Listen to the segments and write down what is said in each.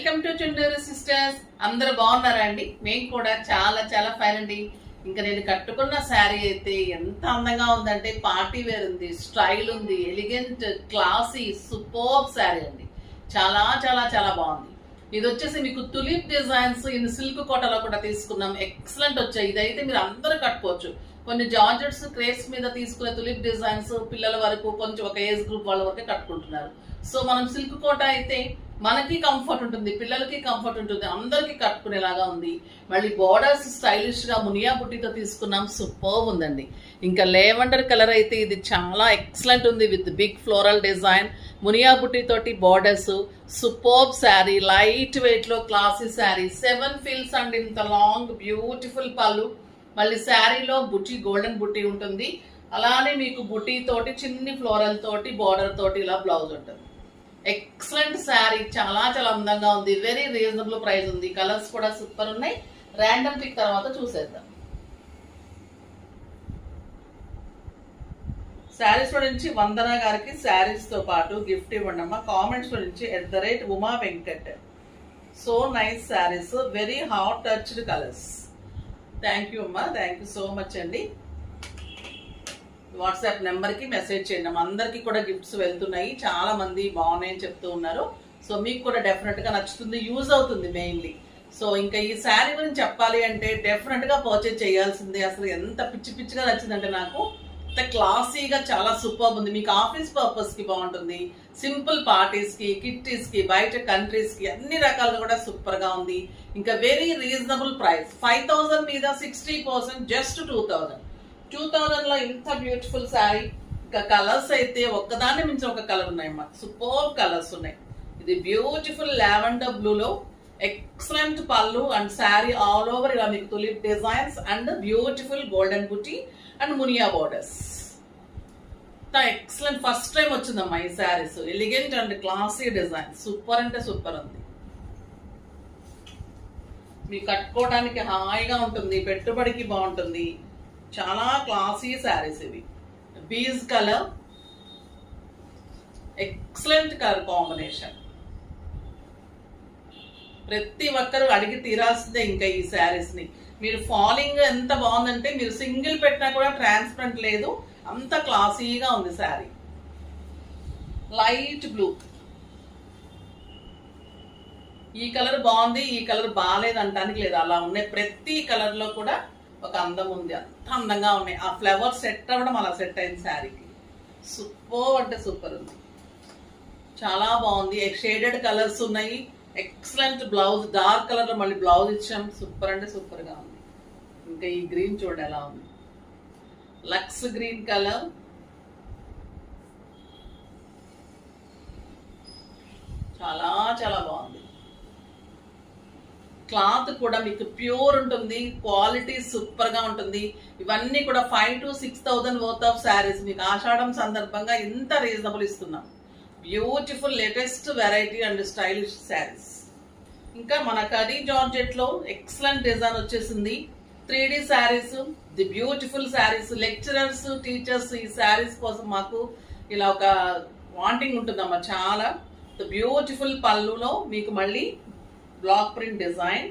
Welcome to Chunduru sisters. అందరూ బాగున్నారా అండి? మేము కూడా చాలా చాలా ఫైన్ అండి. ఇంకా నేను కట్టుకున్న శారీ అయితే ఎంత అందంగా ఉందంటే పార్టీ వేర్ ఉంది, స్టైల్ ఉంది, ఎలిగెంట్, క్లాసీ, సూపర్బ్ శారీ అండి. చాలా చాలా చాలా బాగుంది. ఇది వచ్చేసి మీకు తులిప్ డిజైన్స్ ఇన్ సిల్క్ కోటలో కూడా తీసుకున్నాం. ఎక్సలెంట్ వచ్చాయి. ఇదైతే మీరు అందరూ కట్టుకోవచ్చు. కొన్ని జార్జెట్స్ క్రేప్స్ మీద తీసుకునే తులిప్ డిజైన్స్ పిల్లల వరకు కొంచెం ఒక ఏజ్ గ్రూప్ వాళ్ళ వరకే కట్టుకుంటున్నారు. సో మనం సిల్క్ కోట అయితే మనకి కంఫర్ట్ ఉంటుంది, పిల్లలకి కంఫర్ట్ ఉంటుంది, అందరికి కట్టుకునేలాగా ఉంది. మళ్ళీ బోర్డర్స్ స్టైలిష్ గా మునియా బుట్టితో తీసుకున్నాం. సూపర్ ఉందండి. ఇంకా లేవెండర్ కలర్ అయితే ఇది చాలా ఎక్సలెంట్ ఉంది విత్ బిగ్ ఫ్లోరల్ డిజైన్, మునియా బుట్టి తోటి borders. Superb sari, light weight లో క్లాసీ శారీ, 7 ఫీల్స్ అండ్ ఇంత లాంగ్ బ్యూటిఫుల్ పళ్ళు. మళ్ళీ శారీలో బుట్టి, గోల్డెన్ బుట్టి ఉంటుంది. అలానే మీకు బుట్టి తోటి చిన్ని ఫ్లోరల్ తోటి బోర్డర్ తోటి ఇలా బ్లౌజ్ ఉంటుంది. ఎక్సలెంట్ శారీ, చాలా చాలా అందంగా ఉంది. వెరీ రీజనబుల్ ప్రైస్ ఉంది. కలర్స్ కూడా సూపర్ ఉన్నాయి. ర్యాండమ్ పిక్ తర్వాత చూసేద్దాం. శారీస్ నుంచి వందన గారికి శారీస్ తో పాటు గిఫ్ట్ ఇవ్వండి అమ్మా. కామెంట్స్ నుంచి @Uma Venkat. So nice saris, very hot touched colours. Thank you అమ్మా, థ్యాంక్ యూ సో మచ్ అండి. వాట్సాప్ నెంబర్కి మెసేజ్ చేయండి. అందరికీ కూడా గిఫ్ట్స్ వెళ్తున్నాయి. చాలా మంది బాగున్నాయని చెప్తూ ఉన్నారు. సో మీకు కూడా డెఫినెట్గా నచ్చుతుంది, యూజ్ అవుతుంది మెయిన్లీ. సో ఇంకా ఈ శారీ గురించి చెప్పాలి అంటే డెఫినెట్గా పర్చేజ్ చేయాల్సిందే. అసలు ఎంత పిచ్చి పిచ్చిగా నచ్చిందంటే నాకు, అంత క్లాసీగా చాలా సూపర్ ఉంది. మీకు ఆఫీస్ పర్పస్కి బాగుంటుంది, సింపుల్ పార్టీస్కి, కిట్టీస్కి, బయట కంట్రీస్కి అన్ని రకాలుగా కూడా సూపర్గా ఉంది. ఇంకా వెరీ రీజనబుల్ ప్రైస్. 5000 మీద 60%, జస్ట్ 2000 లో ఇంత బ్యూటిఫుల్ శారీ. ఇంకా కలర్స్ అయితే ఒక్కదాన్ని మించి ఒక కలర్ ఉన్నాయమ్మా. సూపర్ కలర్స్ ఉన్నాయి. ఇది బ్యూటిఫుల్ లావెండర్ బ్లూలో excellent pallu and sari all over ఇలా మీకు tulip designs and beautiful golden buti and మునియా బోర్డర్స్. ఎక్సలెంట్, ఫస్ట్ టైం వచ్చిందమ్మా ఈ saris. Elegant and classy design, super అంటే సూపర్ ఉంది. మీకు కట్టుకోవడానికి హాయిగా ఉంటుంది, పెట్టుబడికి బాగుంటుంది. చాలా క్లాసీ శారీస్ ఇవి. Beige colour, excellent colour combination. ప్రతి ఒక్కరు అడిగి తీరాల్సిందే ఇంకా ఈ శారీస్ ని. మీరు ఫాలింగ్ ఎంత బాగుందంటే మీరు సింగిల్ పెట్టినా కూడా ట్రాన్స్పరెంట్ లేదు, అంత క్లాసీగా ఉంది శారీ. లైట్ బ్లూ, ఈ కలర్ బాగుంది, ఈ కలర్ బాగాలేదు అంటానికి లేదు, అలా ఉన్నాయి. ప్రతి కలర్ లో కూడా ఒక అందం ఉంది, అంత అందంగా ఉన్నాయి. ఆ ఫ్లవర్ సెట్ అవ్వడం అలా సెట్ అయింది శారీకి. సూపర్ అంటే సూపర్ ఉంది, చాలా బాగుంది. షేడెడ్ కలర్స్ ఉన్నాయి. ఎక్సలెంట్ బ్లౌజ్, డార్క్ కలర్ లో మళ్ళీ బ్లౌజ్ ఇచ్చాం. సూపర్ అంటే సూపర్ గా ఉంది. ఇంకా ఈ గ్రీన్ చూడండి ఎలా ఉంది, లక్స్ గ్రీన్ కలర్. చాలా చాలా బాగుంది. క్లాత్ కూడా మీకు ప్యూర్ ఉంటుంది, క్వాలిటీ సూపర్ గా ఉంటుంది. ఇవన్నీ కూడా 5,000 to 6,000 వర్త్ ఆఫ్ శారీస్. మీకు ఆషాఢం సందర్భంగా ఇంత రీజనబుల్ ఇస్తున్నాం. Beautiful latest variety and stylish saris. ఇంకా మన కడీ జార్జెట్ లో ఎక్సలెంట్ డిజైన్ వచ్చేసింది. 3D saris, the beautiful saris. Lecturers, teachers ఈ శారీస్ కోసం మాకు ఇలా ఒక వాంటింగ్ ఉంటుందమ్మా చాలా. బ్యూటిఫుల్ పళ్ళులో మీకు మళ్ళీ బ్లాక్ ప్రింట్ డిజైన్.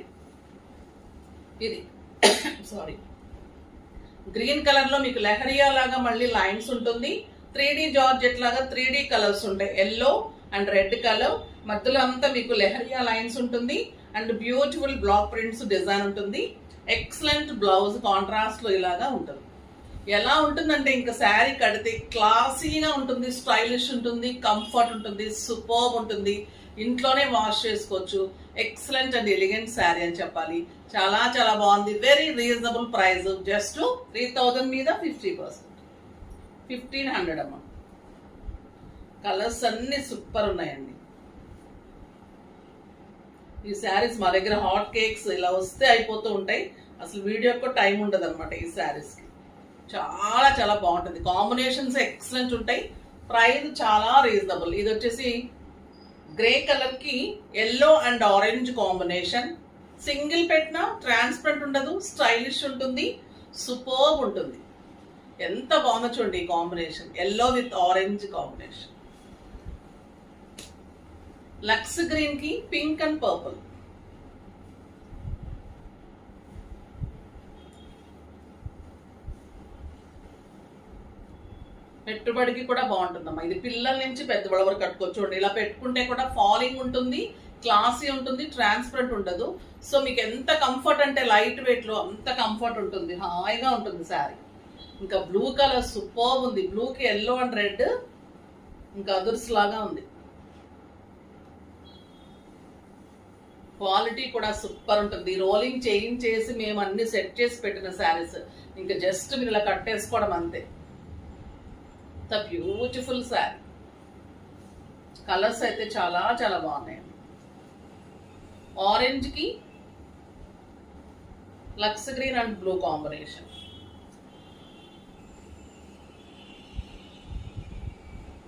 ఇది సారీ గ్రీన్ కలర్ లో మీకు లెహరియా లాగా మళ్ళీ లైన్స్ ఉంటుంది. 3D జార్జెట్ లాగా 3D కలర్స్ ఉంటాయి. ఎల్లో అండ్ రెడ్ కలర్, మధ్యలో అంతా మీకు లెహరియా లైన్స్ ఉంటుంది and beautiful block prints design ఉంటుంది. ఎక్సలెంట్ బ్లౌజ్ కాంట్రాస్ట్ లో ఇలాగా ఉంటుంది. ఎలా ఉంటుందంటే ఇంకా శారీ కడితే క్లాసీగా ఉంటుంది, స్టైలిష్ ఉంటుంది, కంఫర్ట్ ఉంటుంది, సూపర్బ్ ఉంటుంది. ఇంట్లోనే వాష్ చేసుకోవచ్చు. ఎక్సలెంట్ అండ్ ఎలిగెంట్ శారీ అని చెప్పాలి. చాలా చాలా బాగుంది. వెరీ రీజనబుల్ ప్రైస్, జస్ట్ 3000 మీద 50%, 1500 అమ్మ. కలర్స్ అన్ని సూపర్ ఉన్నాయండి. ఈ శారీస్ మా దగ్గర హాట్ కేక్స్ ఇలా వస్తే అయిపోతూ ఉంటాయి. అసలు వీడియోకి టైం ఉండదు అనమాట ఈ శారీస్ కి. చాలా చాలా బాగుంటుంది. కాంబినేషన్స్ ఎక్సలెంట్ ఉంటాయి. ప్రైస్ చాలా రీజనబుల్. ఇది వచ్చేసి గ్రే కలర్ కి yellow and orange combination. Single పెట్టినా ట్రాన్స్పరెంట్ ఉండదు, స్టైలిష్ ఉంటుంది, సూపర్బ్ ఉంటుంది. ఎంత బాగుందో చూడండి ఈ combination, yellow with orange combination. లక్స్ గ్రీన్ కి పింక్ అండ్ పర్పుల్. పెట్టుబడికి కూడా బాగుంటుందమ్మా. ఇది పిల్లల నుంచి పెద్దవాళ్ళ వరకు కట్టుకోవచ్చు. చూడండి, ఇలా పెట్టుకుంటే కూడా ఫాలింగ్ ఉంటుంది, క్లాసీ ఉంటుంది, ట్రాన్స్పరెంట్ ఉండదు. సో మీకు ఎంత కంఫర్ట్ అంటే లైట్ వెయిట్ లో అంత కంఫర్ట్ ఉంటుంది, హాయిగా ఉంటుంది శారీ. ఇంకా బ్లూ కలర్ సూపర్ ఉంది. బ్లూకి ఎల్లో అండ్ రెడ్ ఇంకా అదుర్స్ లాగా ఉంది. క్వాలిటీ కూడా సూపర్ ఉంటుంది. రోలింగ్ చేసి మేము అన్ని సెట్ చేసి పెట్టిన శారీస్. ఇంకా జస్ట్ మీరు ఇలా కట్టేసుకోవడం అంతే. బ్యూటిఫుల్ శారీ. కలర్స్ అయితే చాలా చాలా బాగున్నాయి. ఆరెంజ్ కి లక్స్ గ్రీన్ అండ్ బ్లూ కాంబినేషన్.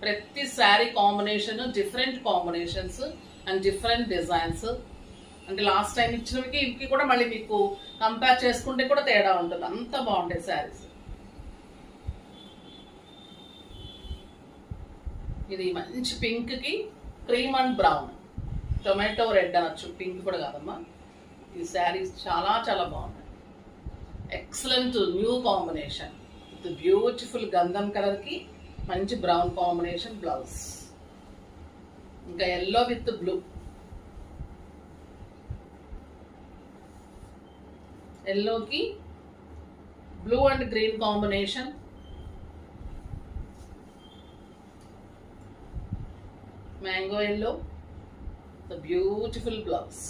ప్రతి sari combination different combinations and different designs. అంటే లాస్ట్ టైం ఇచ్చినవికి ఇవి కూడా మళ్ళీ మీకు కంపేర్ చేసుకుంటే కూడా తేడా ఉంటుంది. అంత బాగుంటాయి శారీస్. ఇది మంచి పింక్ కి cream and brown, tomato red అనొచ్చు, పింక్ కూడా కాదమ్మా. ఈ శారీస్ చాలా చాలా బాగున్నాయి. Excellent new combination with beautiful గంధం కలర్ కి మంచి బ్రౌన్ కాంబినేషన్ బ్లౌజ్. ఇంకా ఎల్లో విత్ బ్లూ. ఎల్లోకి blue and green combination. Mango yellow, the beautiful blouse.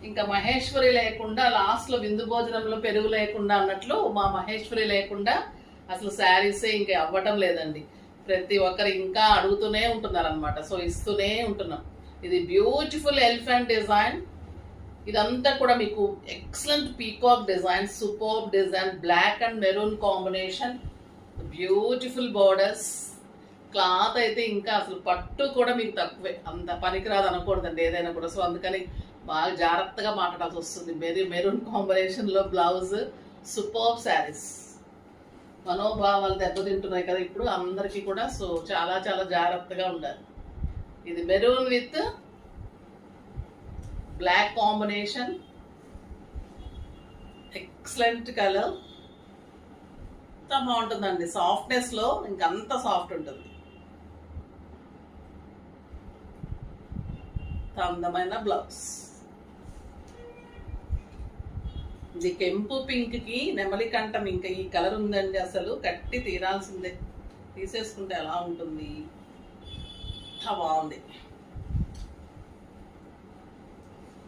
ఇంకా మహేశ్వరి లేకుండా లాస్ట్లో విందు భోజనంలో పెరుగు లేకుండా అన్నట్లు మా మహేశ్వరి లేకుండా అసలు శారీసే ఇంకా అవ్వటం లేదండి. ప్రతి ఒక్కరు ఇంకా అడుగుతూనే ఉంటున్నారు అనమాట. సో ఇస్తూనే ఉంటున్నాం. ఇది బ్యూటిఫుల్ ఎలిఫెంట్ డిజైన్. ఇదంతా కూడా మీకు excellent peacock design, super design, black and maroon combination, beautiful borders. Cloth అయితే ఇంకా అసలు పట్టు కూడా మీకు తక్కువే, అంత పనికిరాదు అనకూడదండి ఏదైనా కూడా. సో అందుకని బాగా జాగ్రత్తగా మాట్లాడాల్సి వస్తుంది. మెరూన్ కాంబినేషన్ లో బ్లౌజ్. సూపర్ శారీస్. మనోభావాలు దెబ్బతింటున్నాయి కదా ఇప్పుడు అందరికీ కూడా. సో చాలా చాలా జాగ్రత్తగా ఉండాలి. ఇది maroon with black combination, excellent colour. ఎంత బాగుంటుందండి. సాఫ్ట్నెస్ లో ఇంకంత సాఫ్ట్ ఉంటుంది. అందమైన బ్లౌజ్. ఇది కెంపు పింక్ కి నెమలి కంఠం. ఇంకా ఈ కలర్ ఉందండి, అసలు కట్టి తీరాల్సిందే. తీసేసుకుంటే ఎలా ఉంటుంది, బాగుంది.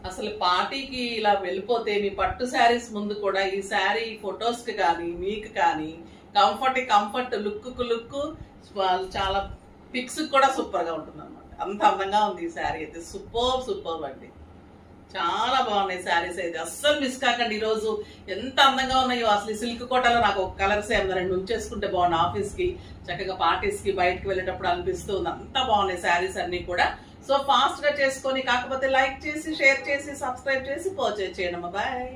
అసలు పార్టీకి ఇలా వెళ్ళిపోతే మీ పట్టు శారీస్ ముందు కూడా ఈ శారీ ఫొటోస్ కి కానీ మీకు కానీ కంఫర్ట్ లుక్ చాలా పిక్స్ కూడా సూపర్ గా ఉంటుంది అనమాట. అంత అందంగా ఉంది ఈ శారీ అయితే. సూపర్ అండి. చాలా బాగున్నాయి శారీస్ అయితే. అస్సలు మిస్ కాకండి. ఈరోజు ఎంత అందంగా ఉన్నాయో అసలు. ఈ సిల్క్ కోటలో నాకు ఒక కలర్స్ ఏమన్నా రెండు ఉంచేసుకుంటే బాగుంది. ఆఫీస్ కి చక్కగా పార్టీస్ కి బయటకు వెళ్ళేటప్పుడు అనిపిస్తుంది. అంత బాగున్నాయి శారీస్ అన్ని కూడా. సో ఫాస్ట్ గా చేసుకొని, కాకపోతే లైక్ చేసి, షేర్ చేసి, సబ్స్క్రైబ్ చేసి పర్చేజ్ చేయడం. బాయ్.